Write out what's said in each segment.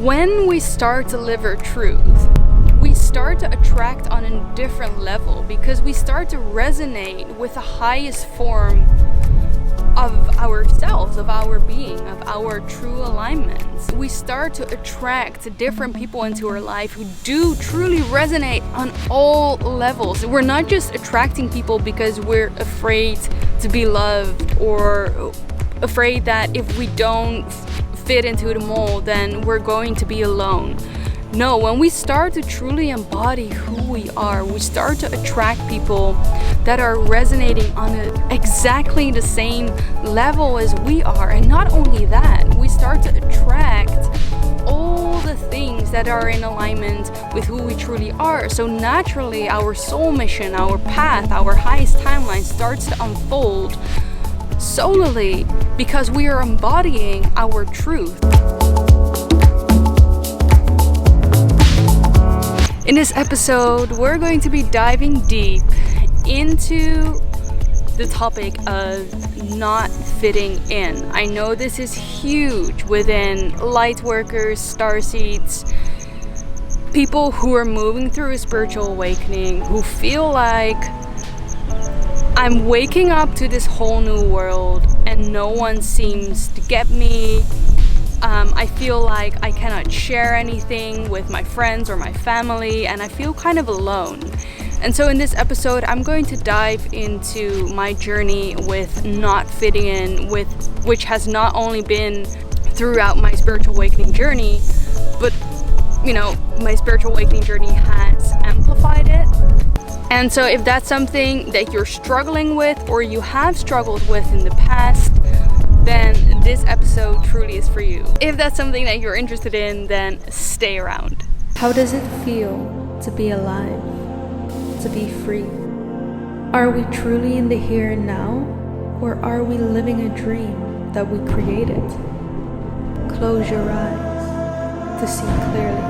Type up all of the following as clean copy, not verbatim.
When we start to live our truth, we start to attract on a different level because we start to resonate with the highest form of ourselves, of our being, of our true alignments. We start to attract different people into our life who do truly resonate on all levels. We're not just attracting people because we're afraid to be loved or afraid that if we don't fit into the mold, then we're going to be alone. No, when we start to truly embody who we are, we start to attract people that are resonating on exactly the same level as we are. And not only that, we start to attract all the things that are in alignment with who we truly are. So naturally, our soul mission, our path, our highest timeline starts to unfold solely because we are embodying our truth. In this episode, we're going to be diving deep into the topic of not fitting in. I know this is huge within light workers, starseeds, people who are moving through a spiritual awakening, who feel like I'm waking up to this whole new world and no one seems to get me. I feel like I cannot share anything with my friends or my family, and I feel kind of alone. And so in this episode, I'm going to dive into my journey with not fitting in, which has not only been throughout my spiritual awakening journey, but my spiritual awakening journey has amplified it. And so if that's something that you're struggling with or you have struggled with in the past, then this episode truly is for you. If that's something that you're interested in, then stay around. How does it feel to be alive, to be free? Are we truly in the here and now, or are we living a dream that we created? Close your eyes to see clearly.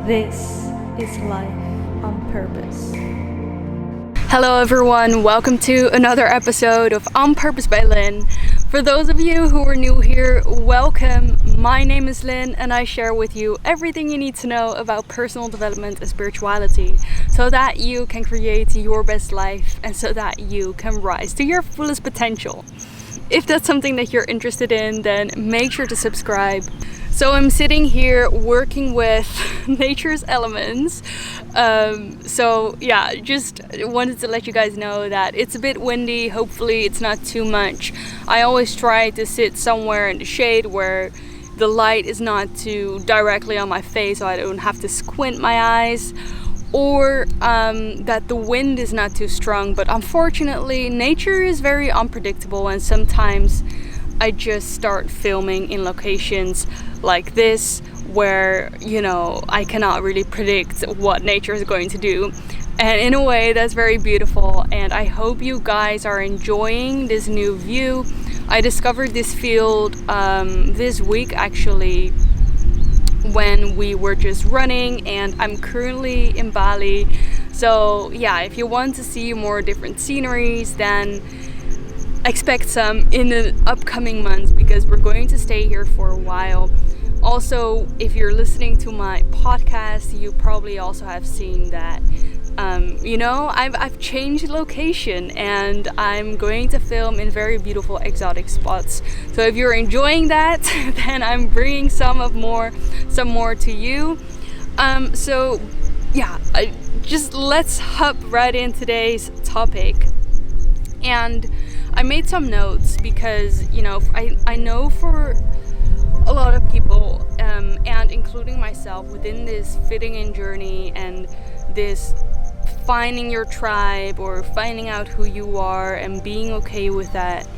This is life on purpose. Hello everyone, welcome to another episode of On Purpose by Lynn. For those of you who are new here, welcome. My name is Lynn and I share with you everything you need to know about personal development and spirituality so that you can create your best life and so that you can rise to your fullest potential. If that's something that you're interested in, then make sure to subscribe. So I'm sitting here working with nature's elements. Just wanted to let you guys know that it's a bit windy. Hopefully it's not too much. I always try to sit somewhere in the shade where the light is not too directly on my face so I don't have to squint my eyes, or that the wind is not too strong. But unfortunately, nature is very unpredictable, and sometimes I just start filming in locations like this where, I cannot really predict what nature is going to do. And in a way, that's very beautiful. And I hope you guys are enjoying this new view. I discovered this field this week, actually, when we were just running, and I'm currently in Bali. So yeah, if you want to see more different sceneries, then expect some in the upcoming months because we're going to stay here for a while. Also, if you're listening to my podcast, you probably also have seen that I've changed location and I'm going to film in very beautiful exotic spots. So if you're enjoying that, then I'm bringing some more to you. Let's hop right in today's topic. And I made some notes because I know for a lot of people, and including myself, within this fitting in journey and this finding your tribe or finding out who you are and being okay with that,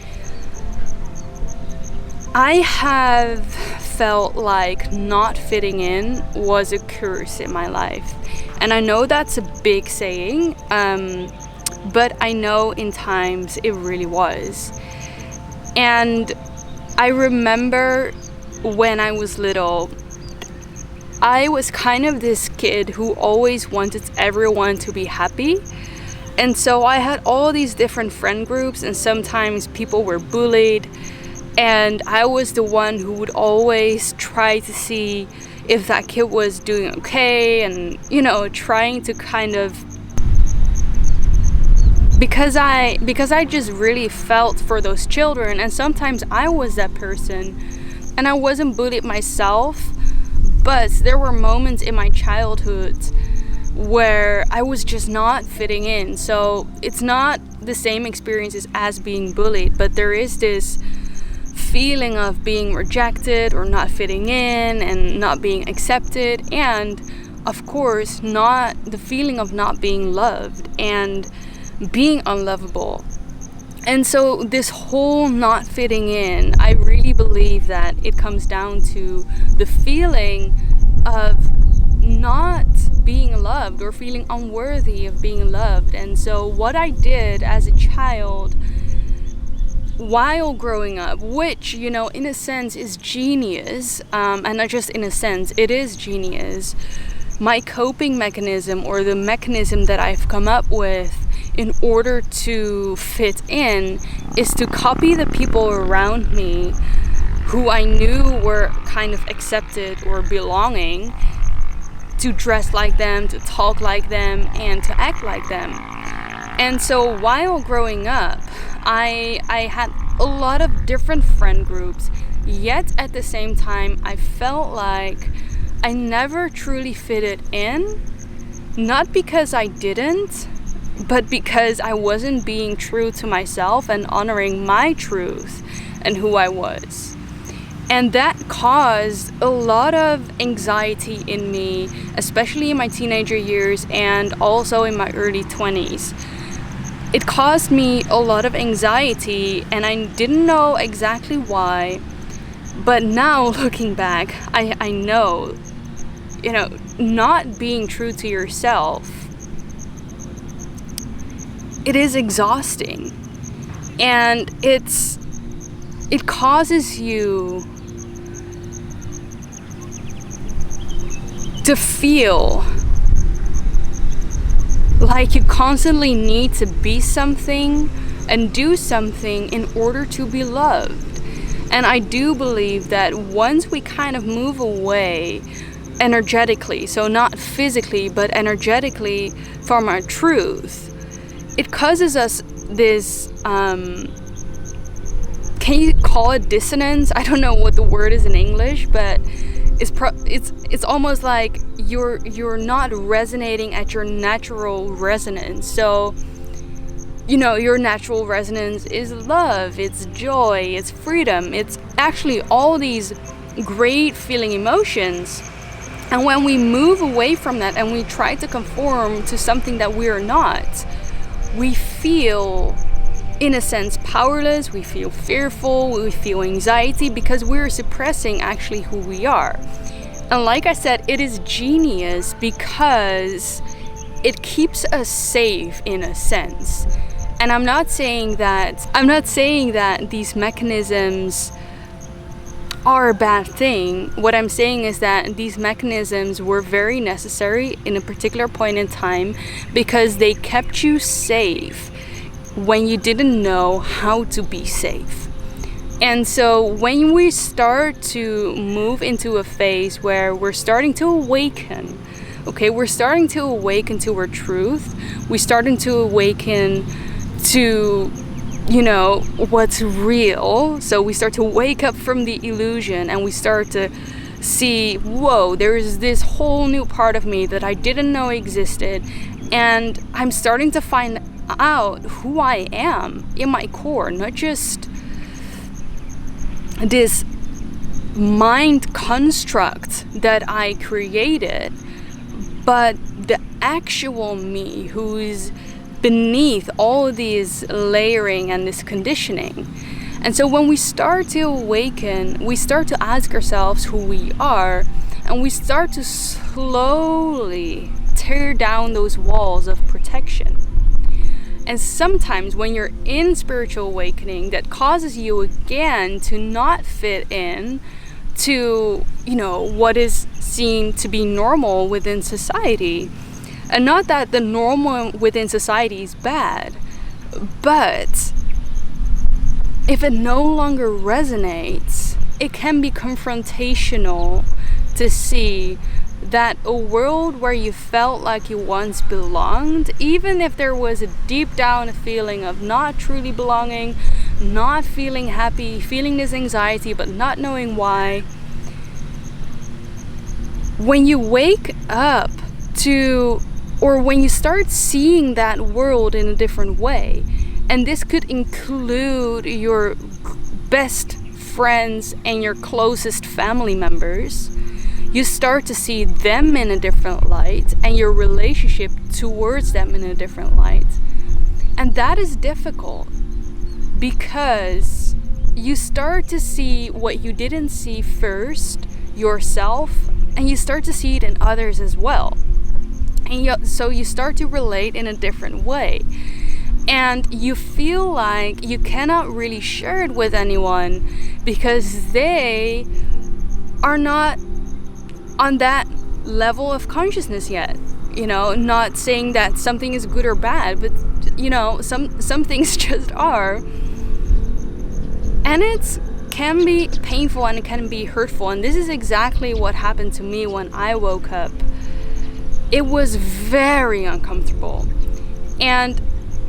I have felt like not fitting in was a curse in my life. And I know that's a big saying, but I know in times it really was. And I remember when I was little, I was kind of this kid who always wanted everyone to be happy. And so I had all these different friend groups, and sometimes people were bullied. And I was the one who would always try to see if that kid was doing okay, and trying to kind of, because I just really felt for those children. And sometimes I was that person and I wasn't bullied myself, but there were moments in my childhood where I was just not fitting in. So it's not the same experiences as being bullied, but there is this feeling of being rejected or not fitting in and not being accepted, and of course not the feeling of not being loved and being unlovable. And so this whole not fitting in, I really believe that it comes down to the feeling of not being loved or feeling unworthy of being loved. And so what I did as a child while growing up, which in a sense is genius, and not just in a sense, it is genius, my coping mechanism, or the mechanism that I've come up with in order to fit in, is to copy the people around me who I knew were kind of accepted or belonging, to dress like them, to talk like them, and to act like them. And so while growing up, I had a lot of different friend groups, yet at the same time I felt like I never truly fitted in, not because I didn't, but because I wasn't being true to myself and honoring my truth and who I was. And that caused a lot of anxiety in me, especially in my teenager years and also in my early 20s. It caused me a lot of anxiety, and I didn't know exactly why. But now looking back, I know, not being true to yourself, it is exhausting. And it causes you to feel like you constantly need to be something and do something in order to be loved. And I do believe that once we kind of move away energetically, so not physically but energetically, from our truth, it causes us this can you call it dissonance? I don't know what the word is in English, but it's almost like you're not resonating at your natural resonance. So your natural resonance is love, it's joy, it's freedom, it's actually all these great feeling emotions. And when we move away from that and we try to conform to something that we are not, we feel, in a sense, powerless, we feel fearful, we feel anxiety, because we're suppressing actually who we are. And like I said, it is genius because it keeps us safe in a sense. And I'm not saying that these mechanisms are a bad thing. What I'm saying is that these mechanisms were very necessary in a particular point in time, because they kept you safe when you didn't know how to be safe. And so when we start to move into a phase where we're starting to awaken, we're starting to awaken to our truth, we're starting to awaken to what's real. So we start to wake up from the illusion and we start to see, whoa, there is this whole new part of me that I didn't know existed, and I'm starting to find out who I am in my core, not just this mind construct that I created, but the actual me who's beneath all of these layering and this conditioning. And so when we start to awaken, we start to ask ourselves who we are, and we start to slowly tear down those walls of protection. And sometimes when you're in spiritual awakening, that causes you again to not fit in to, what is seen to be normal within society. And not that the normal within society is bad, but if it no longer resonates, it can be confrontational to see that a world where you felt like you once belonged, even if there was a deep down feeling of not truly belonging, not feeling happy, feeling this anxiety but not knowing why, when you wake up to, or when you start seeing that world in a different way, and this could include your best friends and your closest family members, you start to see them in a different light and your relationship towards them in a different light. And that is difficult because you start to see what you didn't see first, yourself, and you start to see it in others as well. And so you start to relate in a different way. And you feel like you cannot really share it with anyone because they are not on that level of consciousness yet. You know, not saying that something is good or bad, but you know, some things just are. And it can be painful and it can be hurtful. And this is exactly what happened to me when I woke up. It was very uncomfortable. And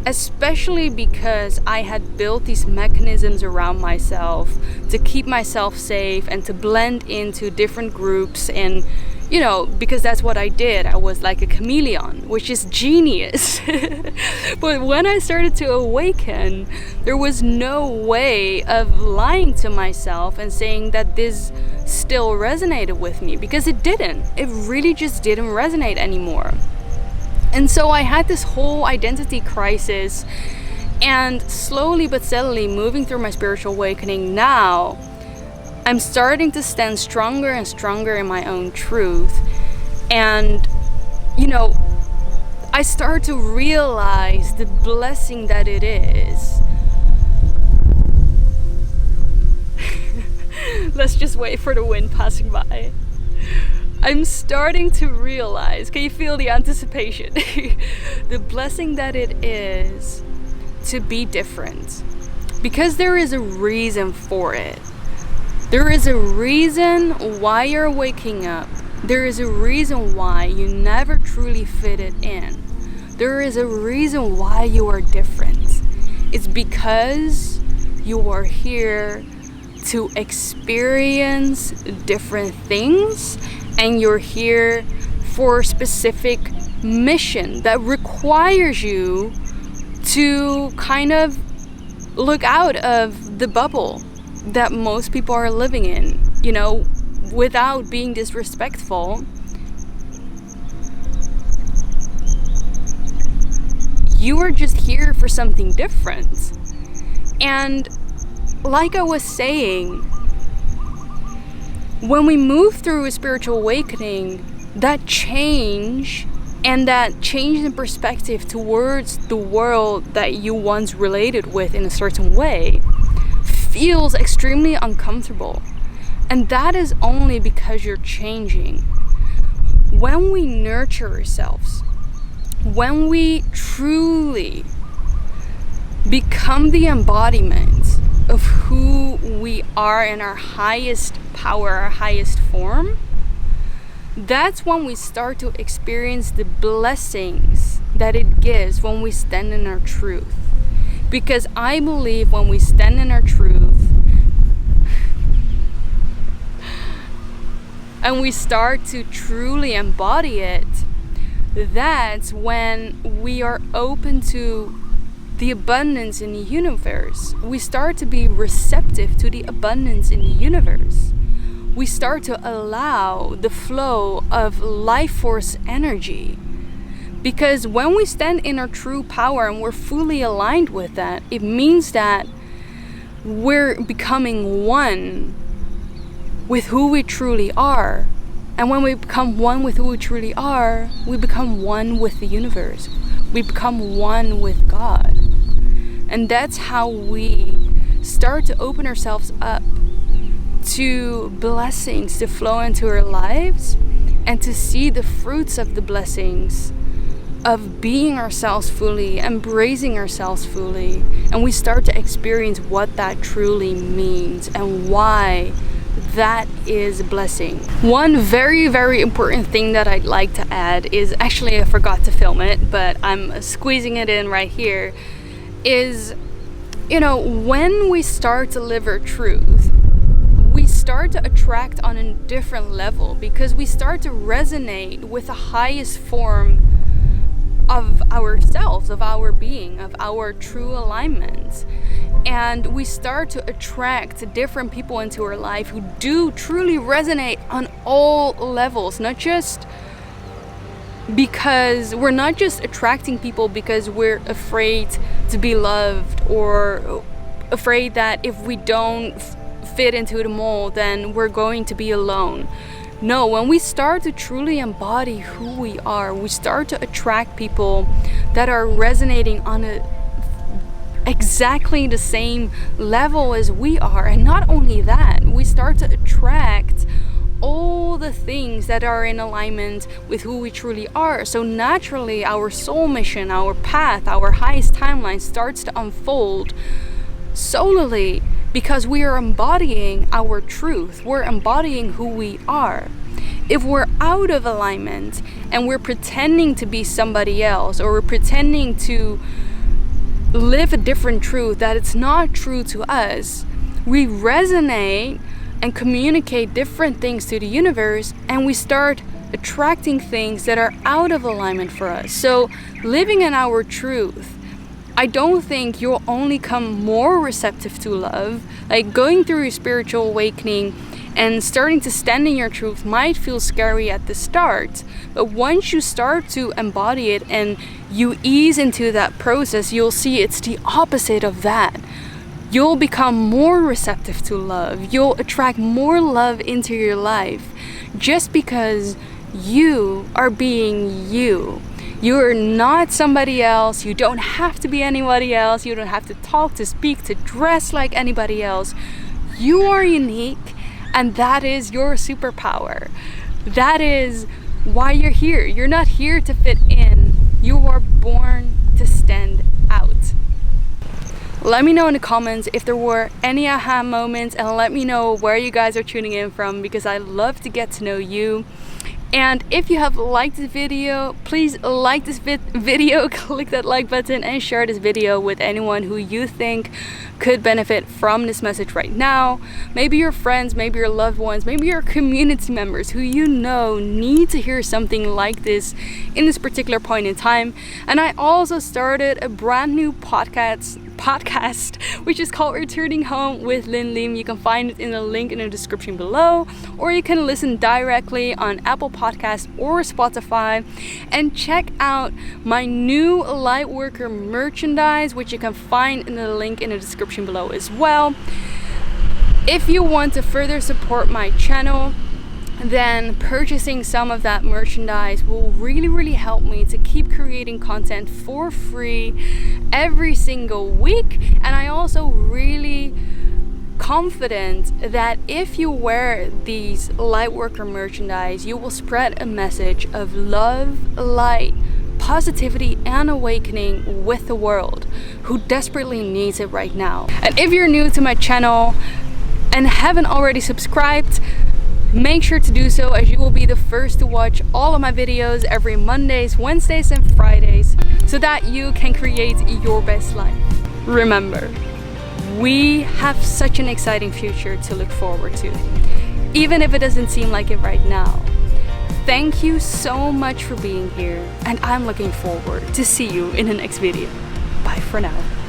especially because I had built these mechanisms around myself to keep myself safe and to blend into different groups, and you know, because that's what I did. I was like a chameleon, which is genius. But when I started to awaken, there was no way of lying to myself and saying that this still resonated with me, because it didn't. It really just didn't resonate anymore. And so I had this whole identity crisis, and slowly but steadily moving through my spiritual awakening now, I'm starting to stand stronger and stronger in my own truth. And, you know, I start to realize the blessing that it is. Let's just wait for the wind passing by. I'm starting to realize, can you feel the anticipation? The blessing that it is to be different. Because there is a reason for it. There is a reason why you're waking up. There is a reason why you never truly fitted in. There is a reason why you are different. It's because you are here to experience different things, and you're here for a specific mission that requires you to kind of look out of the bubble that most people are living in, you know, without being disrespectful. You are just here for something different. And like I was saying, when we move through a spiritual awakening, that change and that change in perspective towards the world that you once related with in a certain way feels extremely uncomfortable. And that is only because you're changing. When we nurture ourselves, when we truly become the embodiment of who we are in our highest power, our highest form, that's when we start to experience the blessings that it gives when we stand in our truth. Because I believe when we stand in our truth and we start to truly embody it, that's when we are open to the abundance in the universe. We start to be receptive to the abundance in the universe. We start to allow the flow of life force energy. Because when we stand in our true power and we're fully aligned with that, it means that we're becoming one with who we truly are. And when we become one with who we truly are, we become one with the universe. We become one with God. And that's how we start to open ourselves up to blessings to flow into our lives and to see the fruits of the blessings of being ourselves fully, embracing ourselves fully, and we start to experience what that truly means and why that is a blessing. One very, very important thing that I'd like to add is, actually I forgot to film it, but I'm squeezing it in right here, is, you know, when we start to live our truth, we start to attract on a different level, because we start to resonate with the highest form of ourselves, of our being, of our true alignment. And we start to attract different people into our life who do truly resonate on all levels, not just because we're not just attracting people because we're afraid to be loved, or afraid that if we don't fit into the mold, then we're going to be alone. No, when we start to truly embody who we are, we start to attract people that are resonating on exactly the same level as we are. And not only that, we start to attract all the things that are in alignment with who we truly are. So naturally, our soul mission, our path, our highest timeline starts to unfold solely because we are embodying our truth. We're embodying who we are. If we're out of alignment and we're pretending to be somebody else, or we're pretending to live a different truth that it's not true to us, we resonate and communicate different things to the universe, and we start attracting things that are out of alignment for us. So living in our truth, I don't think you'll only come more receptive to love. Like, going through your spiritual awakening and starting to stand in your truth might feel scary at the start, but once you start to embody it and you ease into that process, you'll see it's the opposite of that. You'll become more receptive to love. You'll attract more love into your life just because you are being you. You're not somebody else. You don't have to be anybody else. You don't have to talk, to speak, to dress like anybody else. You are unique, and that is your superpower. That is why you're here. You're not here to fit in. You are born to stand out. Let me know in the comments if there were any aha moments, and let me know where you guys are tuning in from, because I love to get to know you. And if you have liked this video, please like this video, click that like button, and share this video with anyone who you think could benefit from this message right now. Maybe your friends, maybe your loved ones, maybe your community members who you know need to hear something like this in this particular point in time. And I also started a brand new podcast which is called Returning Home with Lynn Lim. You can find it in the link in the description below, or you can listen directly on Apple Podcasts or Spotify. And check out my new Lightworker merchandise, which you can find in the link in the description below as well. If you want to further support my channel, then purchasing some of that merchandise will really help me to keep creating content for free every single week. And I also really confident that if you wear these Lightworker merchandise, you will spread a message of love, light, positivity, and awakening with the world who desperately needs it right now. And if you're new to my channel and haven't already subscribed, make sure to do so, as you will be the first to watch all of my videos every Mondays, Wednesdays, and Fridays, so that you can create your best life. Remember, we have such an exciting future to look forward to, even if it doesn't seem like it right now. Thank you so much for being here, and I'm looking forward to see you in the next video. Bye for now.